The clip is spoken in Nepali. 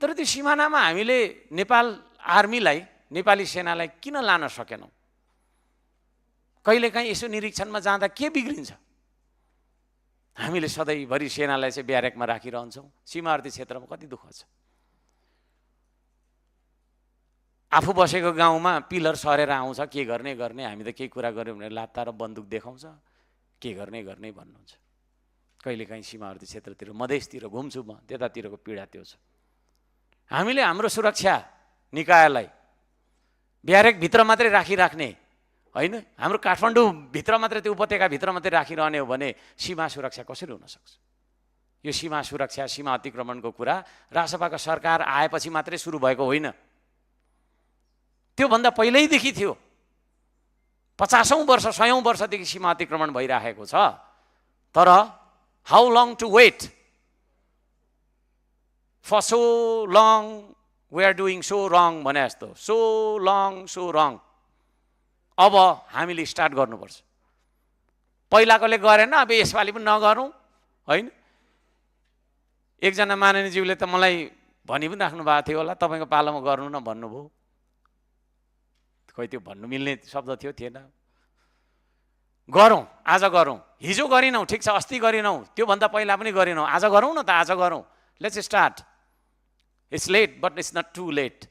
तर त्यो सिमानामा हामीले नेपाल आर्मीलाई, नेपाली सेनालाई किन लान सकेनौँ? कहिलेकाहीँ यसो निरीक्षणमा जाँदा के बिग्रिन्छ? हामीले सधैँभरि सेनालाई चाहिँ ब्यारेकमा राखिरहन्छौँ। सीमावर्ती क्षेत्रमा कति दुःख छ। आफू बसेको गाउँमा पिलर सरेर आउँछ, के गर्ने हामी त केही कुरा गऱ्यौँ भने लात्ता र बन्दुक देखाउँछ, के गर्ने भन्नुहुन्छ। कहिलेकाहीँ सीमावर्ती क्षेत्रतिर, मधेसतिर घुम्छु म, त्यतातिरको पीडा त्यो छ। हामीले हाम्रो सुरक्षा निकायलाई ब्यारेकभित्र मात्रै राखिराख्ने होइन, हाम्रो काठमाडौँभित्र मात्रै, त्यो उपत्यकाभित्र मात्रै राखिरहने हो भने सीमा सुरक्षा कसरी हुनसक्छ? यो सीमा सुरक्षा, सीमा अतिक्रमणको कुरा राजसभाको सरकार आएपछि मात्रै सुरु भएको होइन, त्योभन्दा पहिल्यैदेखि थियो। 50औं वर्ष 100औं वर्षदेखि सीमा अतिक्रमण भइरहेको छ। तर how long to wait for so long, we are doing so wrong भने जस्तो, सो लङ सो रङ। अब हामीले स्टार्ट गर्नुपर्छ। पहिलाकोले गरेन, अब यसपालि पनि नगरौँ होइन। एकजना माननीयज्यूले त मलाई भनि पनि राख्नु भएको थियो होला, तपाईँको पालोमा गर्नु न भन्नुभयो। खोइ त्यो भन्नु मिल्ने शब्द थियो, थिएन। गरौँ, आज गरौँ। हिजो गरिनौँ, ठिक छ, अस्ति गरिनौँ, त्योभन्दा पहिला पनि गरिनौँ, आज गरौँ न त, आज गरौँ। Let's start. It's late but it's not too late.